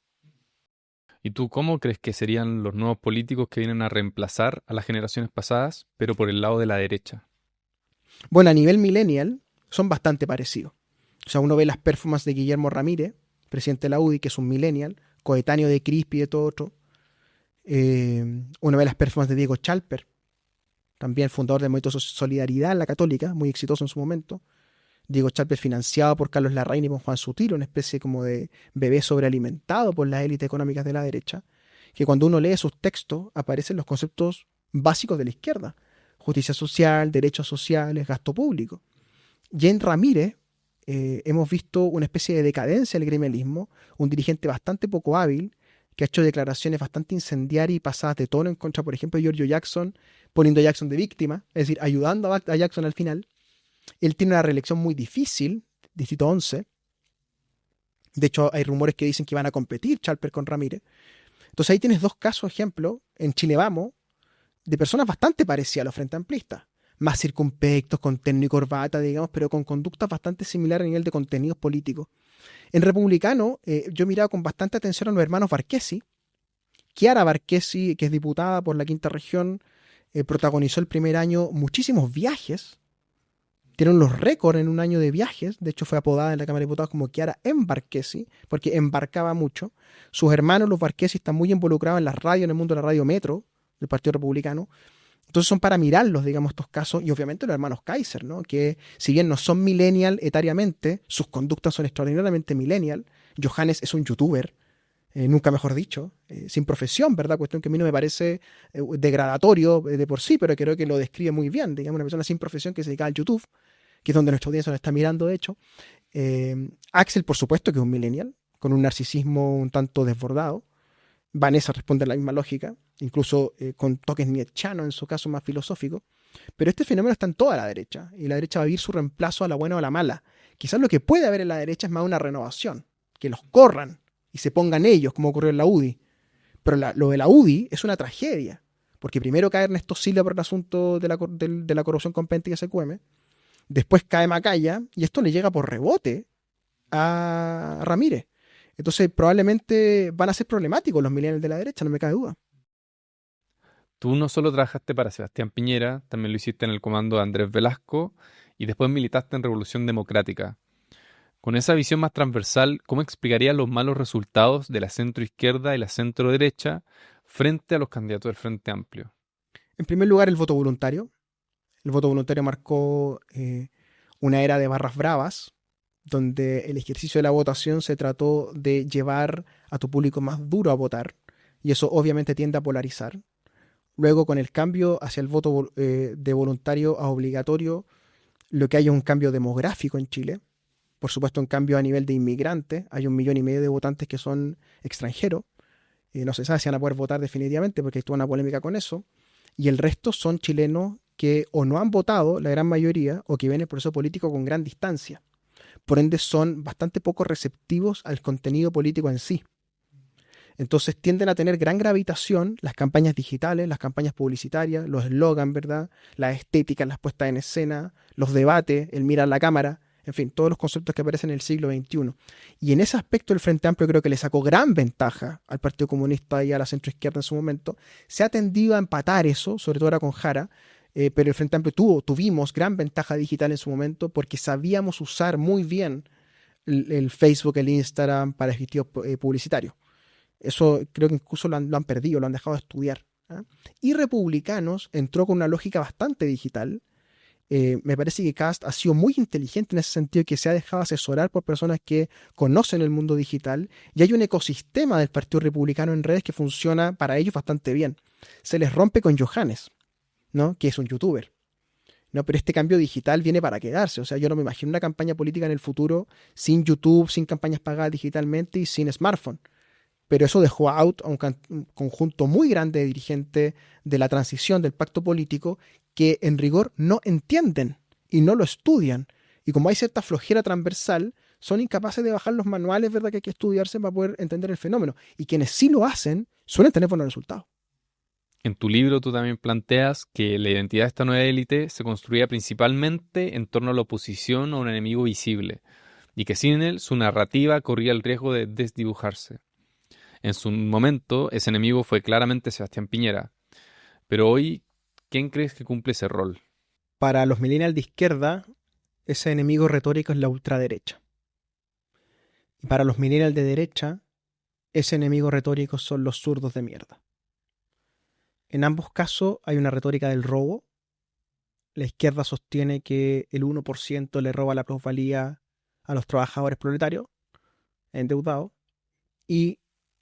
¿Y tú cómo crees que serían los nuevos políticos que vienen a reemplazar a las generaciones pasadas, pero por el lado de la derecha? Bueno, a nivel millennial son bastante parecidos. O sea, uno ve las performances de Guillermo Ramírez, presidente de la UDI, que es un millennial, coetáneo de Crispi y de todo otro. Uno ve las performances de Diego Chalper, también fundador del movimiento Solidaridad en la Católica, muy exitoso en su momento. Diego Chalper financiado por Carlos Larraín y por Juan Sutil, una especie como de bebé sobrealimentado por las élites económicas de la derecha, que cuando uno lee sus textos aparecen los conceptos básicos de la izquierda: justicia social, derechos sociales, gasto público. Y en Ramírez hemos visto una especie de decadencia del gremialismo, un dirigente bastante poco hábil, que ha hecho declaraciones bastante incendiarias y pasadas de tono en contra, por ejemplo, de Giorgio Jackson, poniendo a Jackson de víctima, es decir, ayudando a Jackson al final. Él tiene una reelección muy difícil, distrito 11. De hecho, hay rumores que dicen que van a competir Chalper con Ramírez. Entonces ahí tienes dos casos, ejemplo, en Chile Vamos, de personas bastante parecidas a los frente amplistas, más circunspectos, con terno y corbata, digamos, pero con conductas bastante similares a nivel de contenidos políticos. En Republicano, yo he mirado con bastante atención a los hermanos Varquesi. Chiara Varquesi, que es diputada por la Quinta Región, protagonizó el primer año muchísimos viajes. Tienen los récords en un año de viajes. De hecho, fue apodada en la Cámara de Diputados como Chiara Embarquesi, porque embarcaba mucho. Sus hermanos, los Varquesi, están muy involucrados en la radio, en el mundo de la radio Metro, del Partido Republicano. Entonces son para mirarlos, digamos, estos casos. Y obviamente los hermanos Kaiser, ¿no? Que si bien no son millennial etariamente, sus conductas son extraordinariamente millennial. Johannes es un youtuber, nunca mejor dicho, sin profesión, ¿verdad? Cuestión que a mí no me parece degradatorio de por sí, pero creo que lo describe muy bien. Digamos, una persona sin profesión que se dedica al YouTube, que es donde nuestra audiencia nos está mirando, de hecho. Axel, por supuesto, que es un millennial, con un narcisismo un tanto desbordado. Vanessa responde a la misma lógica, incluso con toques nietzschianos en su caso más filosófico. Pero este fenómeno está en toda la derecha, y la derecha va a vivir su reemplazo a la buena o a la mala. Quizás lo que puede haber en la derecha es más una renovación, que los corran y se pongan ellos, como ocurrió en la UDI. Pero lo de la UDI es una tragedia, porque primero cae Ernesto Silva por el asunto de la corrupción con Penta y SQM, después cae Macaya, y esto le llega por rebote a Ramírez. Entonces probablemente van a ser problemáticos los millennials de la derecha, no me cabe duda. Tú no solo trabajaste para Sebastián Piñera, también lo hiciste en el comando de Andrés Velasco y después militaste en Revolución Democrática. Con esa visión más transversal, ¿cómo explicarías los malos resultados de la centroizquierda y la centroderecha frente a los candidatos del Frente Amplio? En primer lugar, el voto voluntario. El voto voluntario marcó una era de barras bravas, donde el ejercicio de la votación se trató de llevar a tu público más duro a votar, y eso obviamente tiende a polarizar. Luego, con el cambio hacia el voto de voluntario a obligatorio, lo que hay es un cambio demográfico en Chile. Por supuesto, un cambio a nivel de inmigrantes. Hay 1,5 millones de votantes que son extranjeros. No se sabe si van a poder votar definitivamente porque hay toda una polémica con eso. Y el resto son chilenos que o no han votado, la gran mayoría, o que ven el proceso político con gran distancia. Por ende, son bastante poco receptivos al contenido político en sí. Entonces tienden a tener gran gravitación las campañas digitales, las campañas publicitarias, los eslogans, ¿verdad? Las estéticas, las puestas en escena, los debates, el mirar la cámara, en fin, todos los conceptos que aparecen en el siglo XXI. Y en ese aspecto el Frente Amplio creo que le sacó gran ventaja al Partido Comunista y a la centroizquierda en su momento. Se ha tendido a empatar eso, sobre todo ahora con Jara, pero el Frente Amplio tuvimos gran ventaja digital en su momento porque sabíamos usar muy bien el Facebook, el Instagram para objetivos publicitarios. Eso creo que incluso lo han perdido, lo han dejado de estudiar. Y Republicanos entró con una lógica bastante digital. Me parece que Kast ha sido muy inteligente en ese sentido, que se ha dejado asesorar por personas que conocen el mundo digital, y hay un ecosistema del Partido Republicano en redes que funciona para ellos bastante bien. Se les rompe con Johannes, ¿no? Que es un youtuber. No, pero este cambio digital viene para quedarse. O sea, yo no me imagino una campaña política en el futuro sin YouTube, sin campañas pagadas digitalmente y sin smartphone. Pero eso dejó out a un conjunto muy grande de dirigentes de la transición del pacto político que en rigor no entienden y no lo estudian. Y como hay cierta flojera transversal, son incapaces de bajar los manuales, ¿verdad?, que hay que estudiarse para poder entender el fenómeno. Y quienes sí lo hacen suelen tener buenos resultados. En tu libro tú también planteas que la identidad de esta nueva élite se construía principalmente en torno a la oposición a un enemigo visible y que sin él su narrativa corría el riesgo de desdibujarse. En su momento, ese enemigo fue claramente Sebastián Piñera. Pero hoy, ¿quién crees que cumple ese rol? Para los millennials de izquierda, ese enemigo retórico es la ultraderecha. Y para los millennials de derecha, ese enemigo retórico son los zurdos de mierda. En ambos casos hay una retórica del robo. La izquierda sostiene que el 1% le roba la plusvalía a los trabajadores proletarios endeudados. Y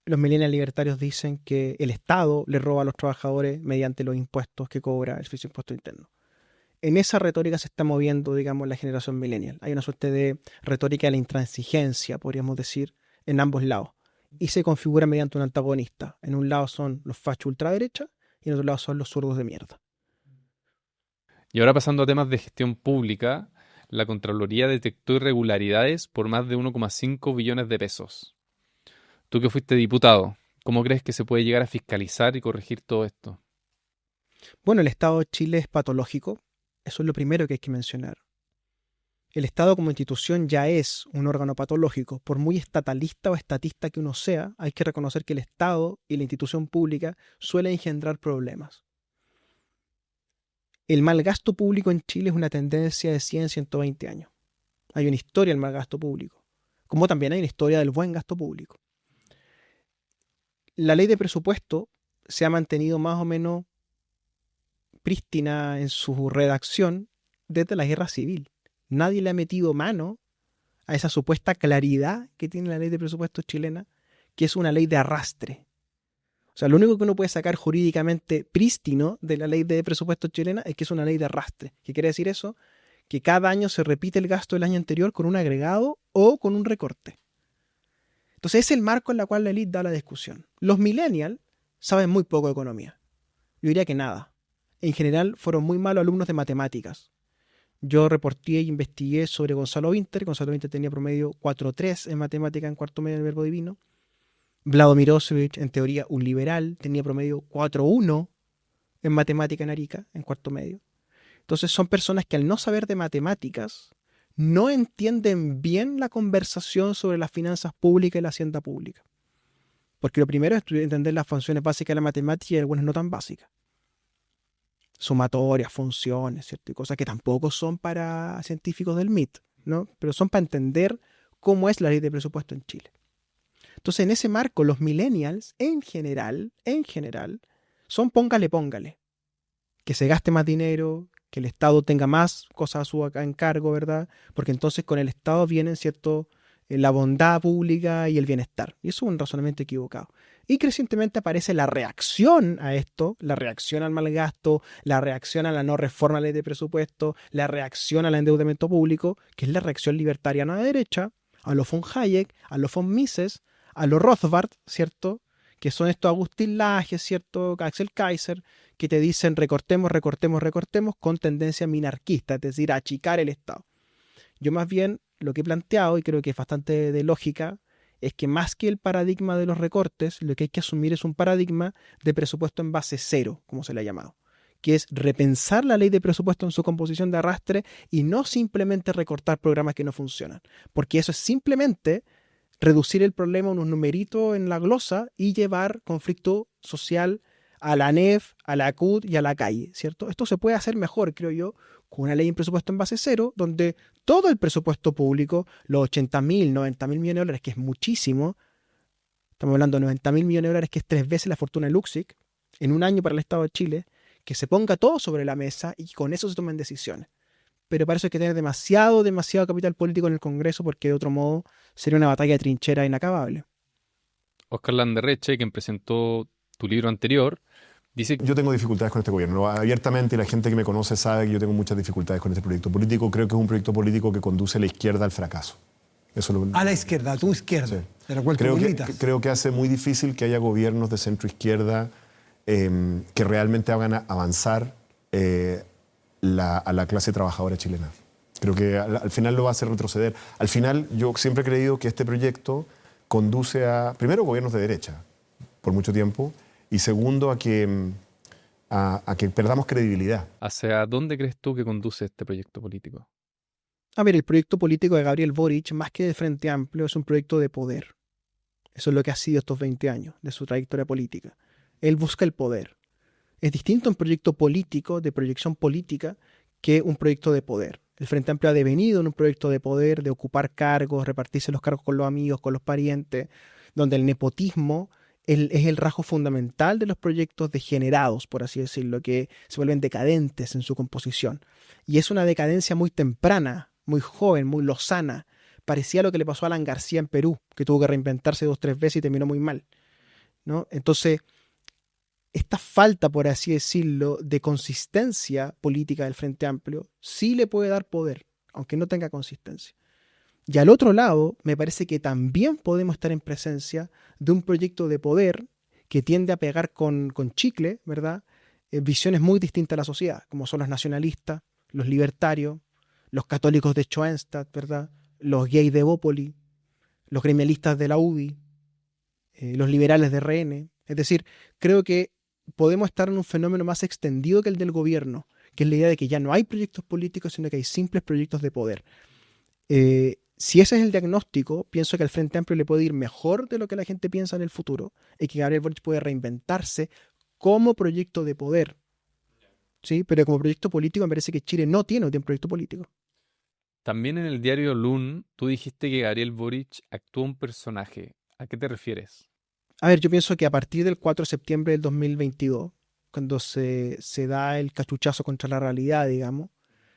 los millennials libertarios dicen que el Estado le roba a los trabajadores mediante los impuestos que cobra el servicio de impuesto interno. En esa retórica se está moviendo, digamos, la generación millennial. Hay una suerte de retórica de la intransigencia, podríamos decir, en ambos lados. Y se configura mediante un antagonista. En un lado son los fachos ultraderecha y en otro lado son los zurdos de mierda. Y ahora pasando a temas de gestión pública, la Contraloría detectó irregularidades por más de 1,5 billones de pesos. Tú que fuiste diputado, ¿cómo crees que se puede llegar a fiscalizar y corregir todo esto? Bueno, el Estado de Chile es patológico. Eso es lo primero que hay que mencionar. El Estado como institución ya es un órgano patológico. Por muy estatalista o estatista que uno sea, hay que reconocer que el Estado y la institución pública suelen engendrar problemas. El mal gasto público en Chile es una tendencia de 100, 120 años. Hay una historia del mal gasto público, como también hay una historia del buen gasto público. La ley de presupuesto se ha mantenido más o menos prístina en su redacción desde la guerra civil. Nadie le ha metido mano a esa supuesta claridad que tiene la ley de presupuesto chilena, que es una ley de arrastre. O sea, lo único que uno puede sacar jurídicamente prístino de la ley de presupuesto chilena es que es una ley de arrastre. ¿Qué quiere decir eso? Que cada año se repite el gasto del año anterior con un agregado o con un recorte. Entonces es el marco en el cual la élite da la discusión. Los millennials saben muy poco de economía. Yo diría que nada. En general fueron muy malos alumnos de matemáticas. Yo reporté e investigué sobre Gonzalo Vinter. Gonzalo Vinter tenía promedio 4.3 en matemática en cuarto medio del Verbo Divino. Vlado Mirosevic, en teoría un liberal, tenía promedio 4.1 en matemática en Arica, en cuarto medio. Entonces son personas que al no saber de matemáticas no entienden bien la conversación sobre las finanzas públicas y la hacienda pública. Porque lo primero es entender las funciones básicas de la matemática y algunas no tan básicas. Sumatorias, funciones, ¿cierto? Y cosas que tampoco son para científicos del MIT, ¿no? Pero son para entender cómo es la ley de presupuesto en Chile. Entonces, en ese marco, los millennials, en general, son póngale. Que se gaste más dinero, que el Estado tenga más cosas a su encargo, ¿verdad? Porque entonces con el Estado vienen, ¿cierto?, la bondad pública y el bienestar. Y eso es un razonamiento equivocado. Y crecientemente aparece la reacción a esto, la reacción al mal gasto, la reacción a la no reforma a la ley de presupuesto, la reacción al endeudamiento público, que es la reacción libertariana de derecha, a los von Hayek, a los von Mises, a los Rothbard, ¿cierto?, que son estos Agustín Laje, ¿cierto?, Axel Kaiser, que te dicen recortemos con tendencia minarquista, es decir, a achicar el Estado. Yo más bien lo que he planteado, y creo que es bastante de lógica, es que más que el paradigma de los recortes, lo que hay que asumir es un paradigma de presupuesto en base cero, como se le ha llamado, que es repensar la ley de presupuesto en su composición de arrastre y no simplemente recortar programas que no funcionan, porque eso es simplemente reducir el problema a unos numeritos en la glosa y llevar conflicto social a la ANEF, a la CUT y a la calle, ¿cierto? Esto se puede hacer mejor, creo yo, con una ley en presupuesto en base cero, donde todo el presupuesto público, los 80.000, 90.000 millones de dólares, que es muchísimo, estamos hablando de 90.000 millones de dólares, que es 3 veces la fortuna de Luxic, en un año para el Estado de Chile, que se ponga todo sobre la mesa y con eso se tomen decisiones. Pero para eso hay que tener demasiado capital político en el Congreso, porque de otro modo sería una batalla de trinchera inacabable. Oscar Landerreche, quien presentó tu libro anterior, dice que yo tengo dificultades con este gobierno. Abiertamente, la gente que me conoce sabe que yo tengo muchas dificultades con este proyecto político. Creo que es un proyecto político que conduce a la izquierda al fracaso. A la izquierda, a tu izquierda, sí, de la cual tú militas. Creo que hace muy difícil que haya gobiernos de centro-izquierda que realmente hagan avanzar a la clase trabajadora chilena. Creo que al final lo va a hacer retroceder. Al final, yo siempre he creído que este proyecto conduce a, primero, gobiernos de derecha, por mucho tiempo, y segundo, a que perdamos credibilidad. ¿Hacia dónde crees tú que conduce este proyecto político? A ver, el proyecto político de Gabriel Boric, más que de Frente Amplio, es un proyecto de poder. Eso es lo que ha sido estos 20 años de su trayectoria política. Él busca el poder. Es distinto un proyecto político, de proyección política, que un proyecto de poder. El Frente Amplio ha devenido en un proyecto de poder, de ocupar cargos, repartirse los cargos con los amigos, con los parientes, donde el nepotismo es el rasgo fundamental de los proyectos degenerados, por así decirlo, que se vuelven decadentes en su composición. Y es una decadencia muy temprana, muy joven, muy lozana. Parecía lo que le pasó a Alan García en Perú, que tuvo que reinventarse 2 o 3 veces y terminó muy mal, ¿no? Entonces, esta falta, por así decirlo, de consistencia política del Frente Amplio sí le puede dar poder, aunque no tenga consistencia. Y al otro lado, me parece que también podemos estar en presencia de un proyecto de poder que tiende a pegar con chicle, ¿verdad? Visiones muy distintas a la sociedad, como son los nacionalistas, los libertarios, los católicos de Schoenstatt, ¿verdad? Los gays de Bópoli, los gremialistas de la UDI, los liberales de RN. Es decir, creo que podemos estar en un fenómeno más extendido que el del gobierno, que es la idea de que ya no hay proyectos políticos, sino que hay simples proyectos de poder. Si ese es el diagnóstico, pienso que al Frente Amplio le puede ir mejor de lo que la gente piensa en el futuro y que Gabriel Boric puede reinventarse como proyecto de poder. ¿Sí? Pero como proyecto político me parece que Chile no tiene un proyecto político. También en el diario Lun, tú dijiste que Gabriel Boric actuó un personaje. ¿A qué te refieres? A ver, yo pienso que a partir del 4 de septiembre del 2022, cuando se da el cachuchazo contra la realidad, digamos,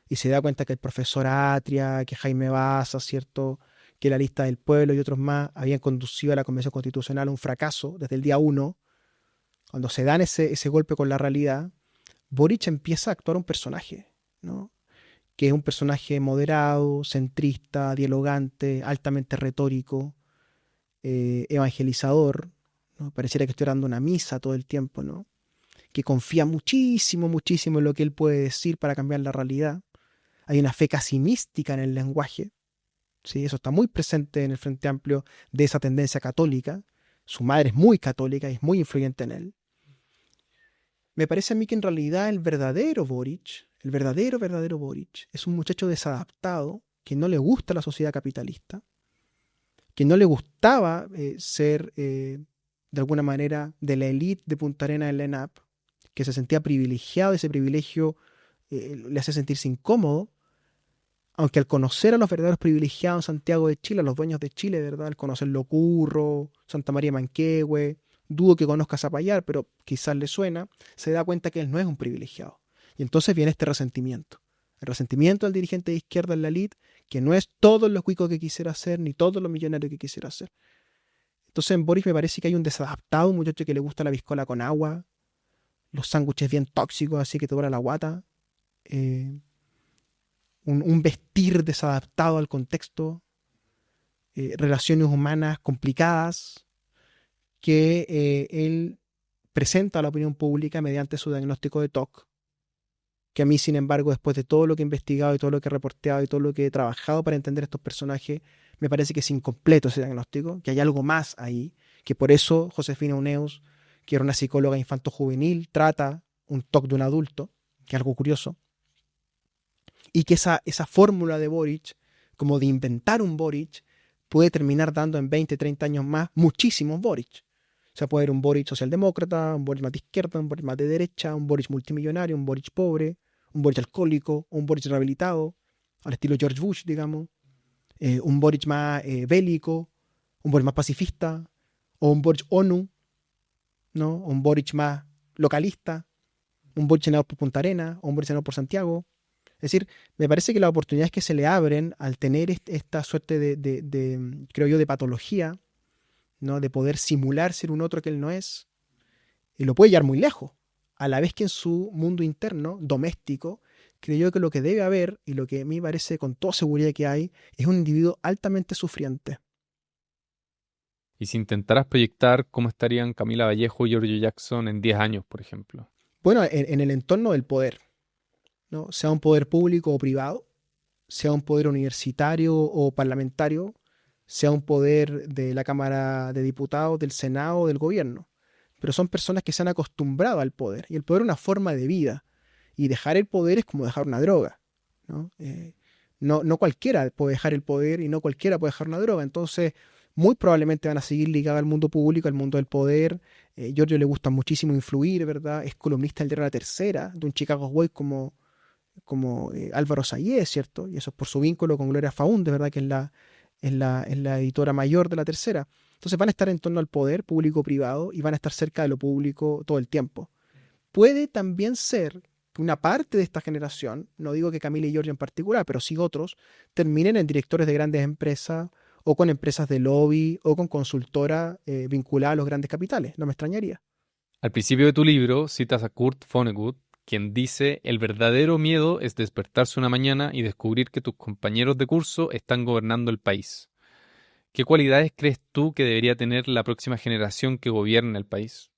y se da cuenta que el profesor Atria, que Jaime Baza, ¿cierto?, que la Lista del Pueblo y otros más habían conducido a la Convención Constitucional a un fracaso desde el día 1, cuando se dan ese golpe con la realidad, Boric empieza a actuar un personaje, ¿no?, que es un personaje moderado, centrista, dialogante, altamente retórico, evangelizador, ¿no? Pareciera que estoy dando una misa todo el tiempo, ¿no? Que confía muchísimo, muchísimo en lo que él puede decir para cambiar la realidad. Hay una fe casi mística en el lenguaje, ¿sí? Eso está muy presente en el Frente Amplio de esa tendencia católica. Su madre es muy católica y es muy influyente en él. Me parece a mí que en realidad el verdadero Boric, el verdadero Boric, es un muchacho desadaptado, que no le gusta la sociedad capitalista, que no le gustaba ser, de alguna manera, de la élite de Punta Arenas en la ENAP, que se sentía privilegiado, ese privilegio le hace sentirse incómodo, aunque al conocer a los verdaderos privilegiados en Santiago de Chile, a los dueños de Chile, ¿verdad? Al conocerlo Curro, Santa María Manquehue, dudo que conozca a Zapallar, pero quizás le suena, se da cuenta que él no es un privilegiado. Y entonces viene este resentimiento. El resentimiento del dirigente de izquierda en la elite, que no es todo lo cuico que quisiera ser, ni todo lo millonario que quisiera ser. Entonces en Boric me parece que hay un desadaptado, un muchacho que le gusta la piscola con agua, los sándwiches bien tóxicos, así que te dura la guata, un vestir desadaptado al contexto, relaciones humanas complicadas, que él presenta a la opinión pública mediante su diagnóstico de TOC, que a mí, sin embargo, después de todo lo que he investigado y todo lo que he reporteado y todo lo que he trabajado para entender estos personajes, me parece que es incompleto ese diagnóstico, que hay algo más ahí, que por eso Josefina Uneus, que era una psicóloga infanto-juvenil, trata un TOC de un adulto, que es algo curioso, y que esa fórmula de Boric, como de inventar un Boric, puede terminar dando en 20, 30 años más muchísimos Boric. O sea, puede haber un Boric socialdemócrata, un Boric más de izquierda, un Boric más de derecha, un Boric multimillonario, un Boric pobre, un Boric alcohólico, un Boric rehabilitado, al estilo George Bush, digamos, un Boric más bélico, un Boric más pacifista, o un Boric ONU, ¿no? Un Boric más localista, un Boric senador por Punta Arenas, o un Boric senador por Santiago. Es decir, me parece que las oportunidades que se le abren al tener esta suerte de creo yo, de patología, ¿no? De poder simular ser un otro que él no es, y lo puede llevar muy lejos, a la vez que en su mundo interno, doméstico, creo yo que lo que debe haber, y lo que a mí me parece con toda seguridad que hay, es un individuo altamente sufriente. Y si intentaras proyectar cómo estarían Camila Vallejo y Giorgio Jackson en 10 años, por ejemplo. Bueno, en el entorno del poder, ¿no? Sea un poder público o privado, sea un poder universitario o parlamentario, sea un poder de la Cámara de Diputados, del Senado o del gobierno. Pero son personas que se han acostumbrado al poder, y el poder es una forma de vida, y dejar el poder es como dejar una droga, ¿no? No cualquiera puede dejar el poder y no cualquiera puede dejar una droga. Entonces muy probablemente van a seguir ligados al mundo público, al mundo del poder. Giorgio le gusta muchísimo influir, ¿verdad? Es columnista del diario La Tercera, de un Chicago Boy como Álvaro Sayé, ¿cierto? Y eso es por su vínculo con Gloria Faúndez, ¿verdad? Que es la editora mayor de La Tercera. Entonces van a estar en torno al poder público-privado y van a estar cerca de lo público todo el tiempo. Puede también ser que una parte de esta generación, no digo que Camila y Giorgio en particular, pero sí otros, terminen en directores de grandes empresas o con empresas de lobby o con consultora vinculada a los grandes capitales. No me extrañaría. Al principio de tu libro citas a Kurt Vonnegut, quien dice: el verdadero miedo es despertarse una mañana y descubrir que tus compañeros de curso están gobernando el país. ¿Qué cualidades crees tú que debería tener la próxima generación que gobierne el país?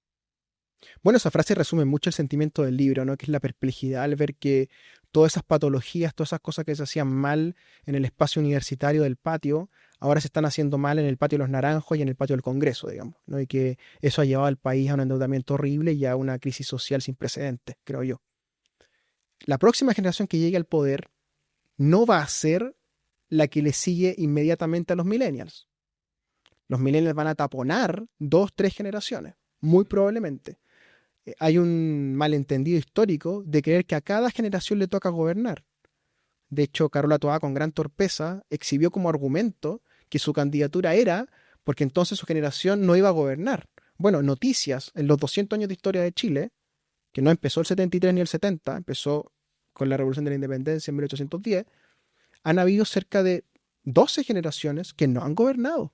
Bueno, esa frase resume mucho el sentimiento del libro, ¿no? Que es la perplejidad al ver que todas esas patologías, todas esas cosas que se hacían mal en el espacio universitario del patio, ahora se están haciendo mal en el patio de los Naranjos y en el patio del Congreso, digamos, ¿no? Y que eso ha llevado al país a un endeudamiento horrible y a una crisis social sin precedentes, creo yo. La próxima generación que llegue al poder no va a ser la que le sigue inmediatamente a los millennials. Los millennials van a taponar 2, 3 generaciones, muy probablemente. Hay un malentendido histórico de creer que a cada generación le toca gobernar. De hecho, Carola Toá, con gran torpeza, exhibió como argumento que su candidatura era porque entonces su generación no iba a gobernar. Bueno, noticias en los 200 años de historia de Chile, que no empezó el 73 ni el 70, empezó con la Revolución de la Independencia en 1810, han habido cerca de 12 generaciones que no han gobernado.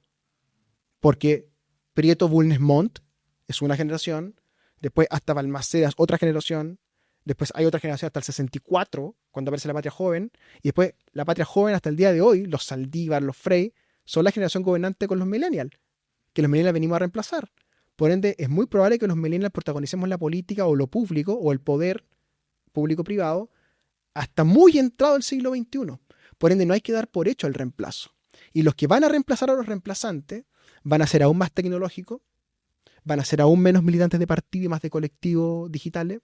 Porque Prieto Bulnes Montt es una generación, después hasta Balmaceda es otra generación, después hay otra generación hasta el 64, cuando aparece la Patria Joven, y después la Patria Joven hasta el día de hoy, los Saldívar, los Frey, son la generación gobernante con los millennials. que los millennials venimos a reemplazar. Por ende, es muy probable que los millennials protagonicemos la política o lo público o el poder público-privado hasta muy entrado el siglo XXI. Por ende, no hay que dar por hecho el reemplazo. Y los que van a reemplazar a los reemplazantes van a ser aún más tecnológicos, van a ser aún menos militantes de partido y más de colectivos digitales,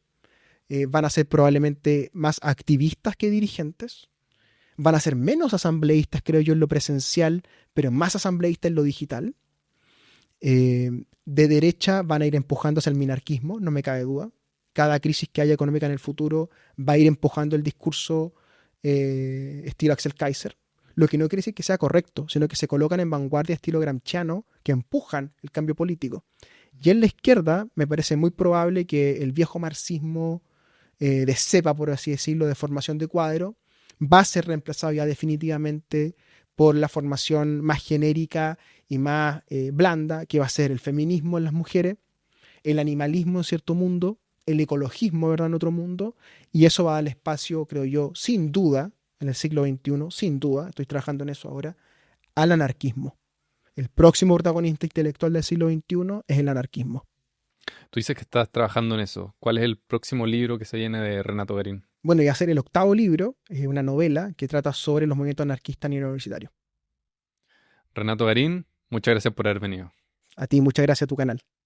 van a ser probablemente más activistas que dirigentes, van a ser menos asambleístas, creo yo, en lo presencial, pero más asambleístas en lo digital. De derecha van a ir empujando hacia el minarquismo, no me cabe duda. Cada crisis que haya económica en el futuro va a ir empujando el discurso estilo Axel Kaiser, lo que no quiere decir que sea correcto, sino que se colocan en vanguardia estilo gramsciano que empujan el cambio político. Y en la izquierda me parece muy probable que el viejo marxismo de cepa, por así decirlo, de formación de cuadro, va a ser reemplazado ya definitivamente por la formación más genérica y más blanda, que va a ser el feminismo en las mujeres, el animalismo en cierto mundo, el ecologismo, ¿verdad?, en otro mundo, y eso va a dar espacio, creo yo, sin duda, en el siglo XXI, sin duda, estoy trabajando en eso ahora, al anarquismo. El próximo protagonista intelectual del siglo XXI es el anarquismo. Tú dices que estás trabajando en eso. ¿Cuál es el próximo libro que se viene de Renato Garín? Bueno, y a ser el 8º libro, es una novela que trata sobre los movimientos anarquistas a nivel universitario. Renato Garín, muchas gracias por haber venido. A ti, muchas gracias a tu canal.